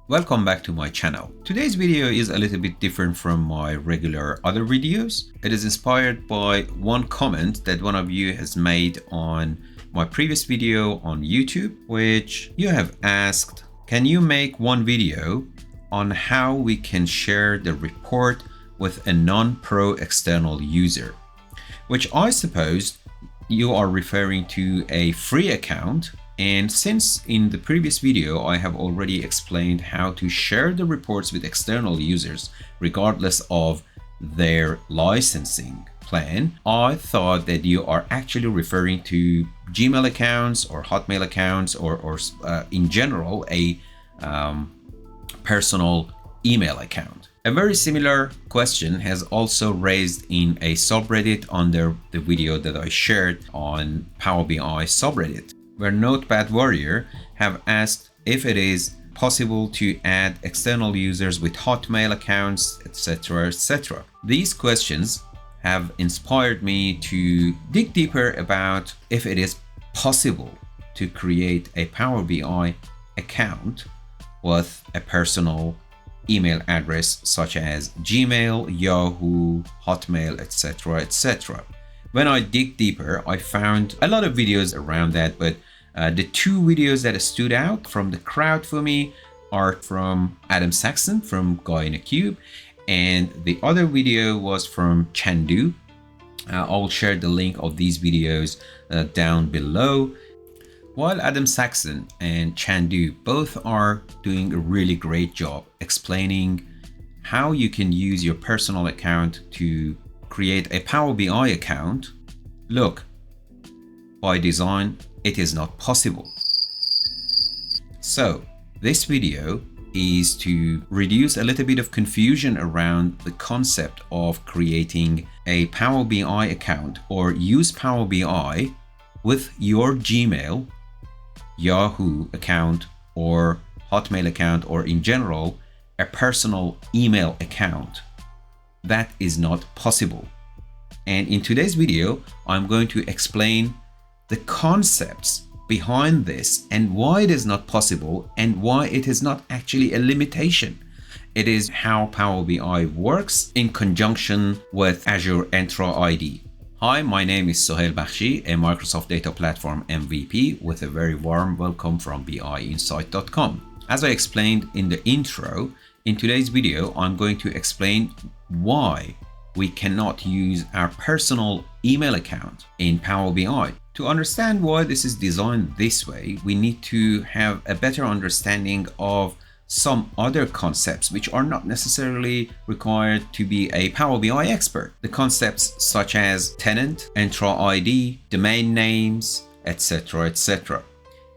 Welcome back to my channel. Today's video is a little bit different from my regular other videos. It is inspired by one comment that one of you has made on my previous video on YouTube, which you have asked, can you make one video on how we can share the report with a non-pro external user? Which I suppose you are referring to a free account. And since in the previous video, I have already explained how to share the reports with external users, regardless of their licensing plan, I thought that you are actually referring to Gmail accounts or Hotmail accounts or in general, a personal email account. A very similar question has also raised in a subreddit under the video that I shared on Power BI subreddit, where Notepad Warrior have asked if it is possible to add external users with Hotmail accounts, etc., etc. These questions have inspired me to dig deeper about if it is possible to create a Power BI account with a personal email address such as Gmail, Yahoo, Hotmail, etc., etc. When I dig deeper, I found a lot of videos around that, but the two videos that stood out from the crowd for me are from Adam Saxon from Guy in a Cube, and the other video was from Chandu. I'll share the link of these videos down below. While Adam Saxon and Chandu both are doing a really great job explaining how you can use your personal account to create a Power BI account, look, by design, it is not possible. So this video is to reduce a little bit of confusion around the concept of creating a Power BI account or use Power BI with your Gmail, Yahoo account or Hotmail account, or in general a personal email account. That is not possible. And in today's video, I'm going to explain the concepts behind this and why it is not possible and why it is not actually a limitation. It is how Power BI works in conjunction with Azure Entra ID. Hi, my name is Sohail Bakhshi, a Microsoft Data Platform MVP, with a very warm welcome from biinsight.com. As I explained in the intro, in today's video, I'm going to explain why we cannot use our personal email account in Power BI. To understand why this is designed this way, we need to have a better understanding of some other concepts which are not necessarily required to be a Power BI expert. The concepts such as tenant, Entra ID, domain names, etc., etc.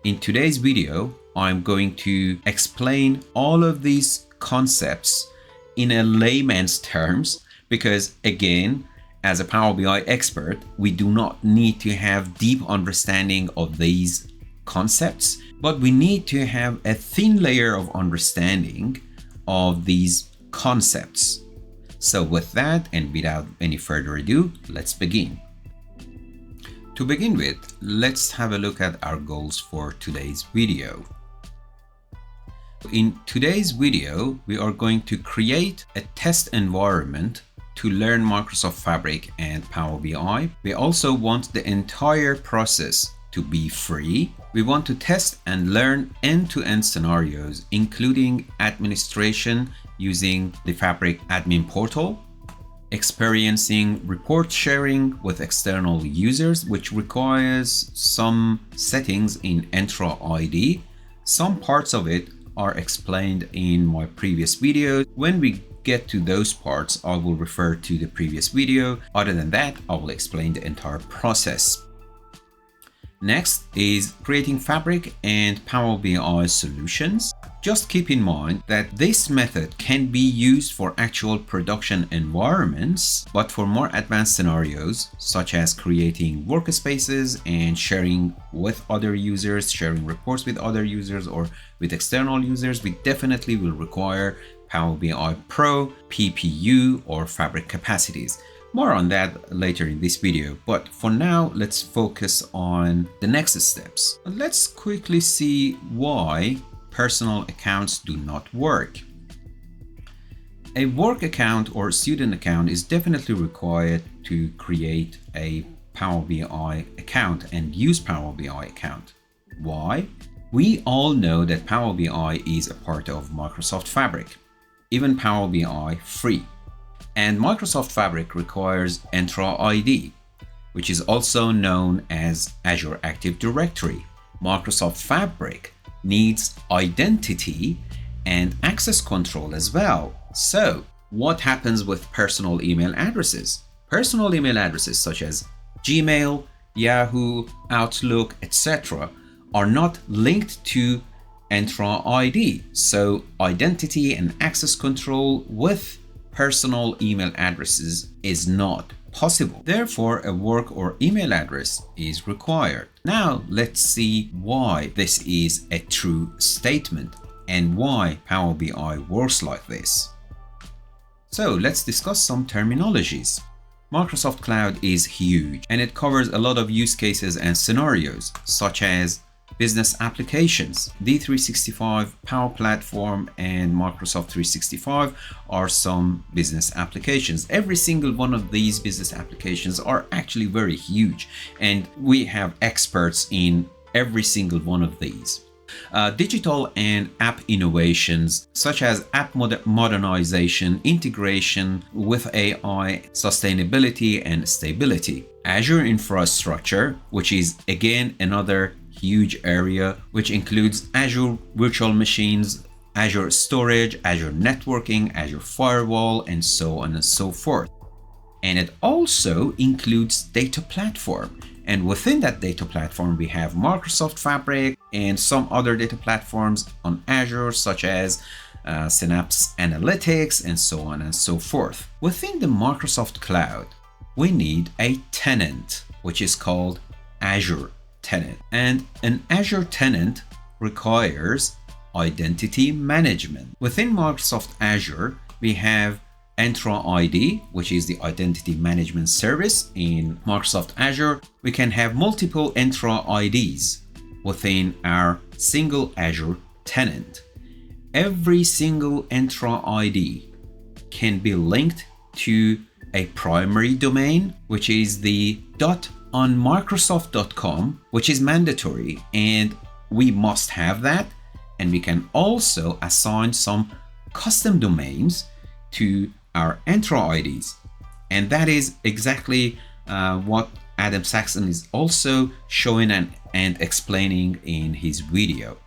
In today's video, I'm going to explain all of these concepts in a layman's terms, because again, as a Power BI expert, we do not need to have deep understanding of these concepts, but we need to have a thin layer of understanding of these concepts. So with that, and without any further ado, let's begin. To begin with, let's have a look at our goals for today's video. In today's video, we are going to create a test environment to learn Microsoft Fabric and Power BI. We also want the entire process to be free. We want to test and learn end-to-end scenarios, including administration using the Fabric admin portal, experiencing report sharing with external users, which requires some settings in Entra ID. Some parts of it are explained in my previous video. When we get to those parts, I will refer to the previous video. Other than that, I will explain the entire process. Next is creating Fabric and Power BI solutions. Just keep in mind that this method can be used for actual production environments, but for more advanced scenarios, such as creating workspaces and sharing with other users, sharing reports with other users or with external users, we definitely will require Power BI Pro, PPU, or Fabric capacities. More on that later in this video, but for now, let's focus on the next steps. Let's quickly see why personal accounts do not work. A work account or student account is definitely required to create a Power BI account and use Power BI account. Why? We all know that Power BI is a part of Microsoft Fabric, even Power BI free. And Microsoft Fabric requires Entra ID, which is also known as Azure Active Directory. Microsoft Fabric needs identity and access control as well. So, what happens with personal email addresses? Personal email addresses such as Gmail, Yahoo, Outlook, etc. are not linked to Entra ID. So, identity and access control with personal email addresses is not possible. Therefore, a work or email address is required. Now, let's see why this is a true statement and why Power BI works like this. So let's discuss some terminologies. Microsoft Cloud is huge and it covers a lot of use cases and scenarios such as business applications. D365, Power Platform, and Microsoft 365 are some business applications. Every single one of these business applications are actually very huge, and we have experts in every single one of these. Digital and app innovations such as app modernization, integration with AI, sustainability and stability. Azure infrastructure, which is again another huge area, which includes Azure virtual machines, Azure storage, Azure networking, Azure firewall, and so on and so forth. And it also includes data platform. And within that data platform, we have Microsoft Fabric and some other data platforms on Azure, such as Synapse Analytics, and so on and so forth. Within the Microsoft Cloud, we need a tenant, which is called Azure Tenant. And an Azure tenant requires identity management. Within Microsoft Azure, we have Entra ID, which is the identity management service. In Microsoft Azure, we can have multiple Entra IDs within our single Azure tenant. Every single Entra ID can be linked to a primary domain, which is the on Microsoft.com, which is mandatory, and we must have that. And we can also assign some custom domains to our Entra IDs. And that is exactly what Adam Saxon is also showing and explaining in his video.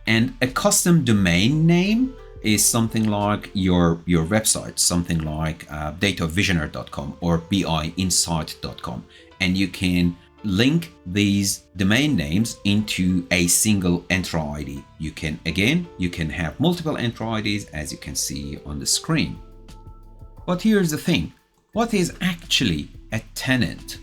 And a custom domain name is something like your website, something like datavisioner.com or biinsight.com. And you can link these domain names into a single Entra ID. You can have multiple Entra IDs, as you can see on the screen. But here's the thing. What is actually a tenant?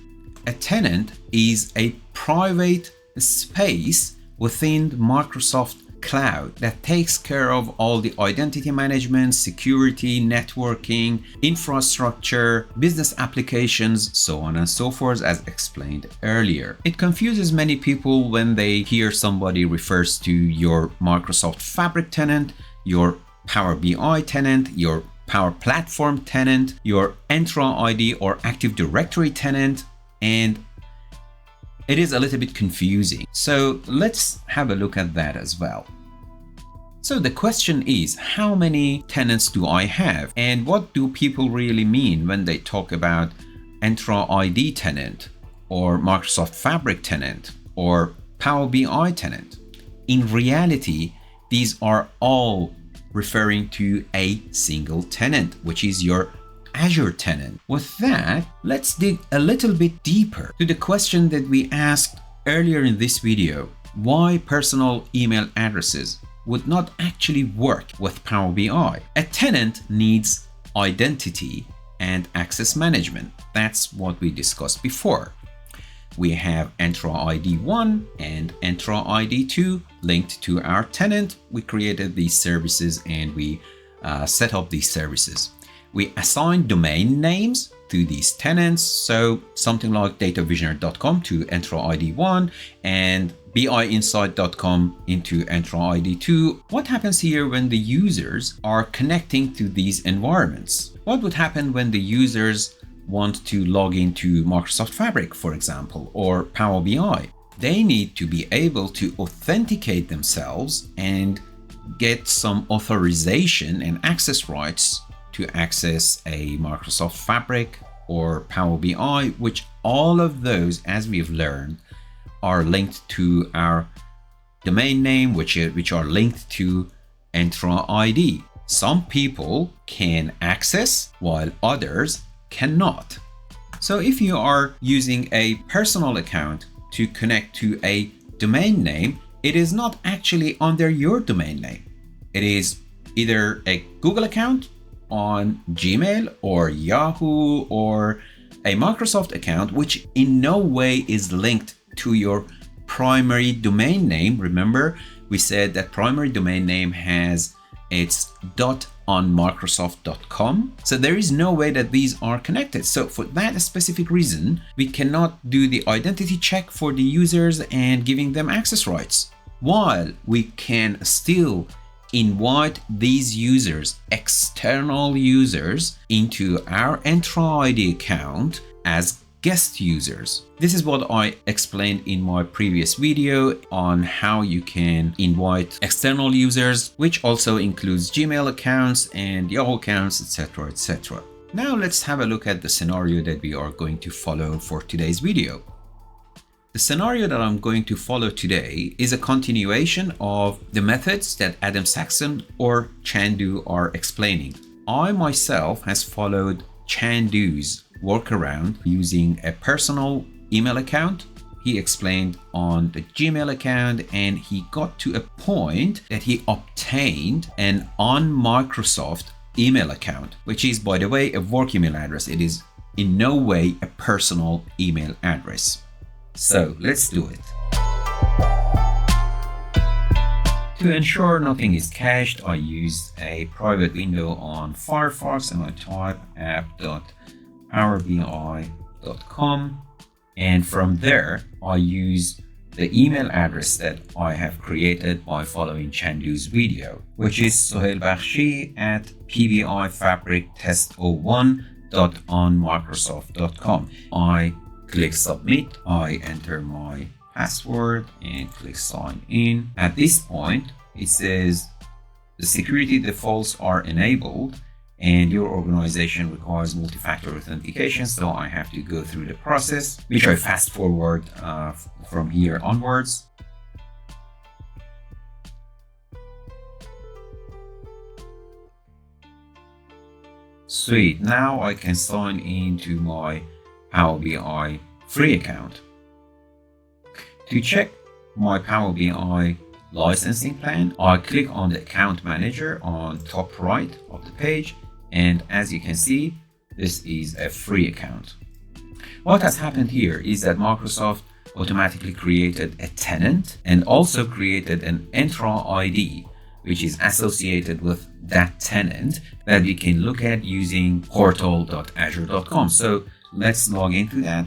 A tenant is a private space within Microsoft Cloud that takes care of all the identity management, security, networking, infrastructure, business applications, so on and so forth, as explained earlier. It confuses many people when they hear somebody refers to your Microsoft Fabric tenant, your Power BI tenant, your Power Platform tenant, your Entra ID or Active Directory tenant, and it is a little bit confusing. So let's have a look at that as well. So the question is, how many tenants do I have? And what do people really mean when they talk about Entra ID tenant or Microsoft Fabric tenant or Power BI tenant? In reality, these are all referring to a single tenant, which is your Azure tenant. With that, let's dig a little bit deeper to the question that we asked earlier in this video: why personal email addresses would not actually work with Power BI. A tenant needs identity and access management. That's what we discussed before. We have Entra ID 1 and Entra ID 2 linked to our tenant. We created these services and we set up these services. We assign domain names to these tenants. So something like datavisioner.com to Entra ID 1 and biinsight.com into Entra ID 2. What happens here when the users are connecting to these environments? What would happen when the users want to log into Microsoft Fabric, for example, or Power BI? They need to be able to authenticate themselves and get some authorization and access rights to access a Microsoft Fabric or Power BI, which all of those, as we've learned, are linked to our domain name, which are linked to Entra ID. Some people can access while others cannot. So if you are using a personal account to connect to a domain name, it is not actually under your domain name. It is either a Google account on Gmail or Yahoo or a Microsoft account, which in no way is linked to your primary domain name. Remember, we said that primary domain name has its on Microsoft.com. So there is no way that these are connected. So for that specific reason, we cannot do the identity check for the users and giving them access rights. While we can still invite these users, external users, into our Entra ID account as guest users. This is what I explained in my previous video on how you can invite external users, which also includes Gmail accounts and Yahoo accounts, etc., etc. Now let's have a look at the scenario that we are going to follow for today's video. The scenario that I'm going to follow today is a continuation of the methods that Adam Saxon or Chandu are explaining. I myself has followed Chandu's workaround using a personal email account. He explained on the Gmail account, and he got to a point that he obtained an on Microsoft email account, which is, by the way, a work email address. It is in no way a personal email address. So let's do it. To ensure nothing is cached, I used a private window on Firefox and I type app.powerbi.com, and from there I use the email address that I have created by following Chandu's video, which is sohailbakhshi@pbiffabric-test01.onmicrosoft.com. I click submit, I enter my password and click sign in. At this point, it says the security defaults are enabled and your organization requires multi-factor authentication. So I have to go through the process, which I fast forward from here onwards. Sweet, now I can sign into my Power BI free account. To check my Power BI licensing plan, I click on the account manager on top right of the page, and as you can see, this is a free account. What has happened here is that Microsoft automatically created a tenant and also created an Entra ID, which is associated with that tenant that we can look at using portal.azure.com. So let's log into that.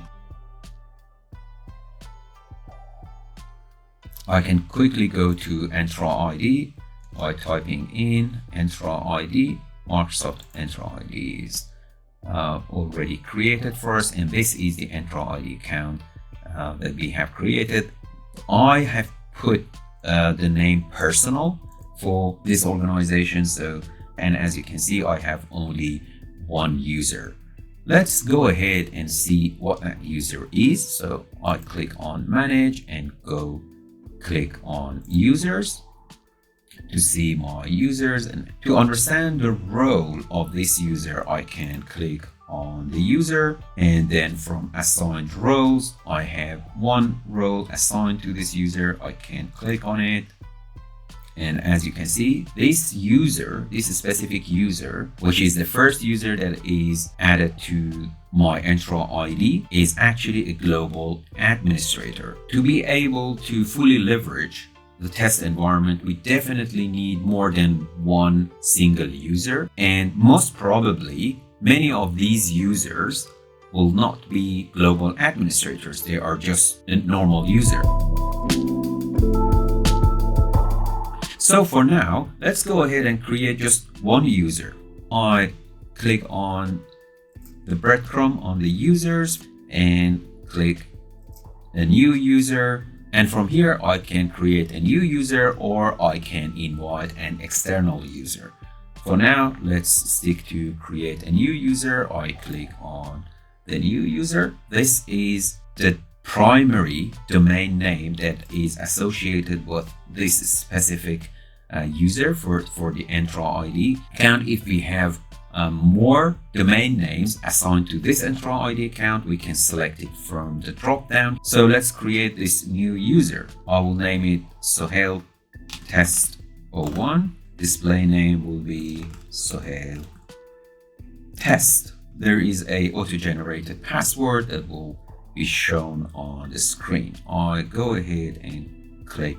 I can quickly go to Entra ID by typing in Entra ID. Microsoft Entra ID is already created for us, and this is the Entra ID account that we have created. I have put the name personal for this organization, and as you can see, I have only one user. Let's go ahead and see what that user is. So I click on manage and go click on users to see my users, and to understand the role of this user, I can click on the user, and then from assigned roles, I have one role assigned to this user. I can click on it, and as you can see, this user, this specific user, which is the first user that is added to my Entra ID, is actually a global administrator. To be able to fully leverage the test environment, we definitely need more than one single user, and most probably many of these users will not be global administrators. They are just a normal user. So for now, let's go ahead and create just one user. I click on the breadcrumb on the users and click a new user. And from here, I can create a new user or I can invite an external user. For now, let's stick to create a new user. I click on the new user. This is the primary domain name that is associated with this specific user for the Entra ID account. If we have more domain names assigned to this Entra ID account, we can select it from the drop down. So let's create this new user. I will name it Sohail Test 01. Display name will be Sohail Test. There is a auto-generated password that will be shown on the screen. I go ahead and click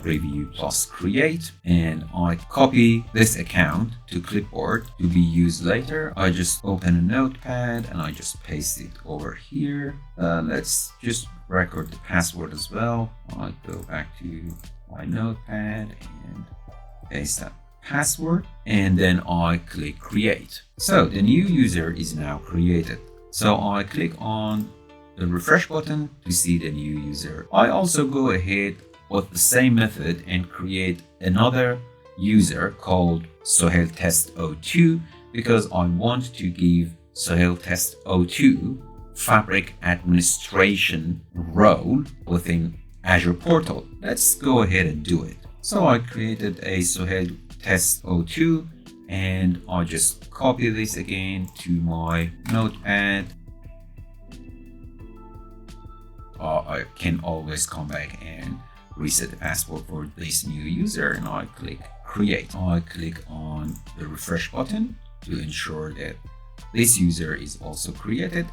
review plus create, and I copy this account to clipboard to be used later. I just open a notepad and I just paste it over here. Let's just record the password as well. I go back to my notepad and paste that password, and then I click create. So the new user is now created. So I click on the refresh button to see the new user. I also go ahead with the same method and create another user called Sohail Test 02 because I want to give Sohail Test 02 Fabric administration role within Azure Portal. Let's go ahead and do it. So I created a Sohail Test 02 and I just copy this again to my notepad. I can always come back and reset the password for this new user, and I click create. I click on the refresh button to ensure that this user is also created.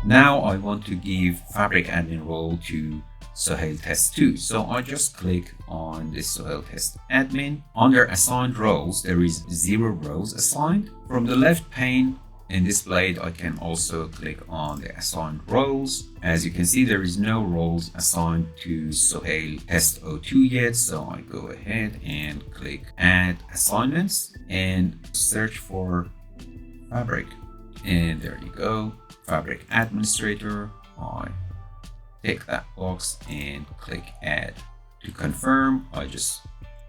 Now I want to give Fabric admin role to Sohail Test 2. So I just click on this Sohail Test admin. Under assigned roles, there is 0 roles assigned. From the left pane in this blade, I can also click on the assigned roles. As you can see, there is no roles assigned to Sohail Test 02 yet. So I go ahead and click add assignments and search for Fabric. And there you go, Fabric administrator. I tick that box and click add. To confirm, I just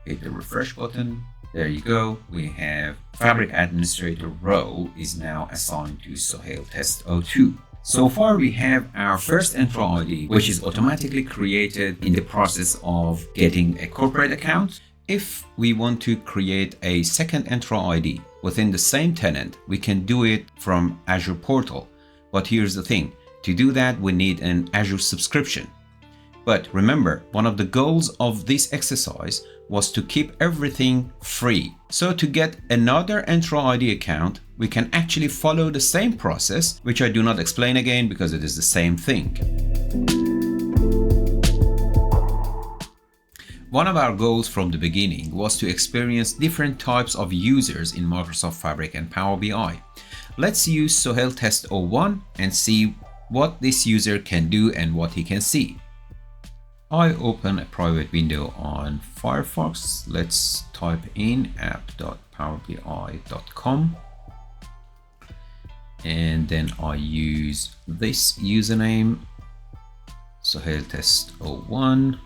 hit the refresh button. There you go. We have Fabric administrator role is now assigned to Sohail Test 02. So far, we have our first Entra ID, which is automatically created in the process of getting a corporate account. If we want to create a second Entra ID within the same tenant, we can do it from Azure Portal. But here's the thing. To do that, we need an Azure subscription. But remember, one of the goals of this exercise was to keep everything free. So to get another Entra ID account, we can actually follow the same process, which I do not explain again because it is the same thing. One of our goals from the beginning was to experience different types of users in Microsoft Fabric and Power BI. Let's use Sohail Test 01 and see what this user can do and what he can see. I open a private window on Firefox. Let's type in app.powerbi.com, and then I use this username, Sohail Test 01,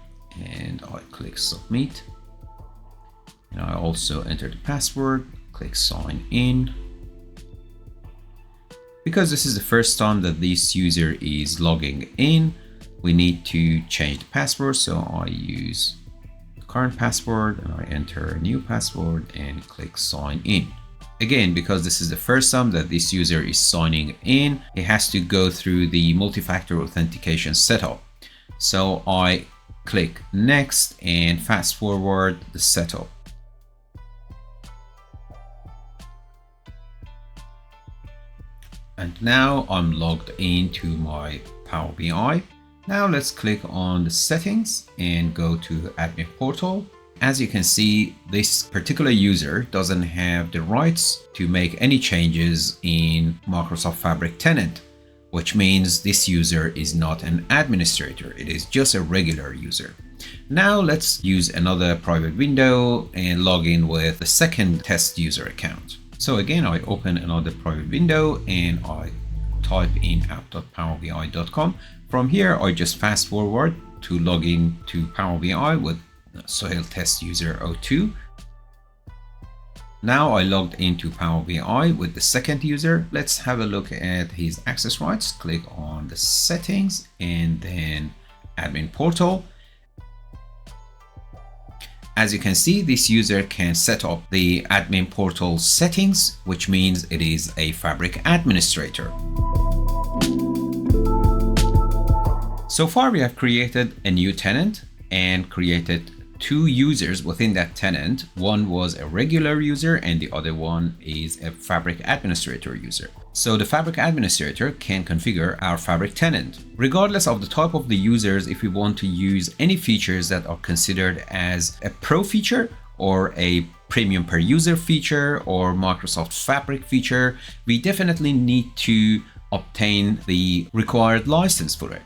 and I click submit. And I also enter the password, click sign in. Because this is the first time that this user is logging in, we need to change the password. So I use the current password and I enter a new password and click sign in. Again, because this is the first time that this user is signing in, he has to go through the multi-factor authentication setup. So I click next and fast forward the setup. And now I'm logged into my Power BI. Now let's click on the settings and go to Admin Portal. As you can see, this particular user doesn't have the rights to make any changes in Microsoft Fabric tenant, which means this user is not an administrator. It is just a regular user. Now let's use another private window and log in with the second test user account. So again, I open another private window and I type in app.powerbi.com. From here, I just fast forward to log in to Power BI with Sohail test user 02. Now I logged into Power BI with the second user. Let's have a look at his access rights. Click on the settings and then admin portal. As you can see, this user can set up the admin portal settings, which means it is a Fabric administrator. So far, we have created a new tenant and created two users within that tenant. One was a regular user and the other one is a Fabric administrator user. So the Fabric administrator can configure our Fabric tenant. Regardless of the type of the users, if we want to use any features that are considered as a pro feature or a premium per user feature or Microsoft Fabric feature, we definitely need to obtain the required license for it.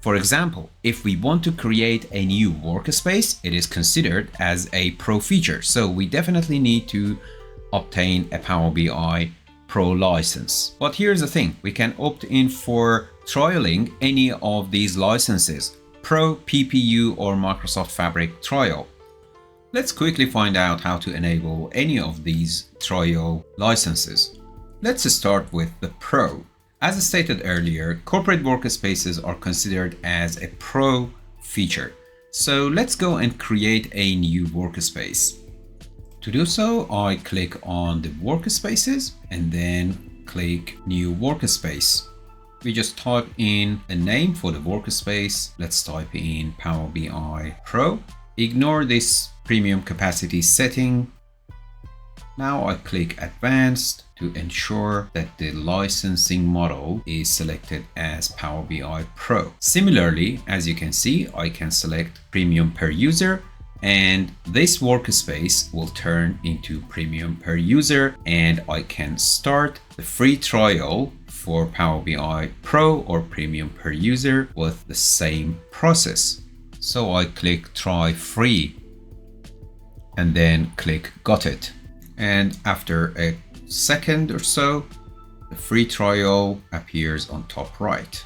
For example, if we want to create a new workspace, it is considered as a pro feature. So we definitely need to obtain a Power BI Pro license. But here's the thing, we can opt in for trialing any of these licenses, Pro, PPU or Microsoft Fabric trial. Let's quickly find out how to enable any of these trial licenses. Let's start with the Pro. As stated earlier, corporate workspaces are considered as a pro feature. So let's go and create a new workspace. To do so, I click on the workspaces and then click new workspace. We just type in a name for the workspace. Let's type in Power BI Pro. Ignore this premium capacity setting. Now I click Advanced to ensure that the licensing model is selected as Power BI Pro. Similarly, as you can see, I can select Premium per user and this workspace will turn into Premium per user and I can start the free trial for Power BI Pro or Premium per user with the same process. So I click Try Free and then click Got It. And after a second or so, the free trial appears on top right.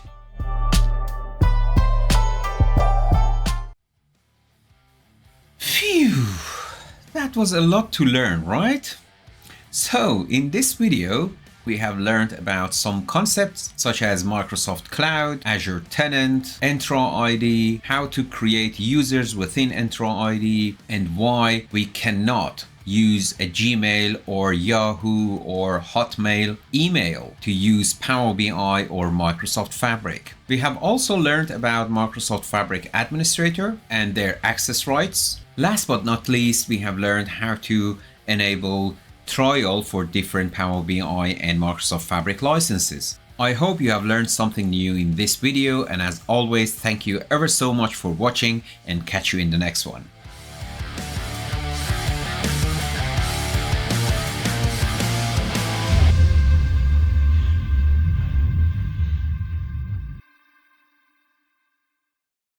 Phew, that was a lot to learn, right? So in this video, we have learned about some concepts such as Microsoft Cloud, Azure Tenant, Entra ID, how to create users within Entra ID, and why we cannot use a Gmail or Yahoo or Hotmail email to use Power BI or Microsoft Fabric. We have also learned about Microsoft Fabric Administrator and their access rights. Last but not least, we have learned how to enable trial for different Power BI and Microsoft Fabric licenses. I hope you have learned something new in this video, and as always, thank you ever so much for watching and catch you in the next one.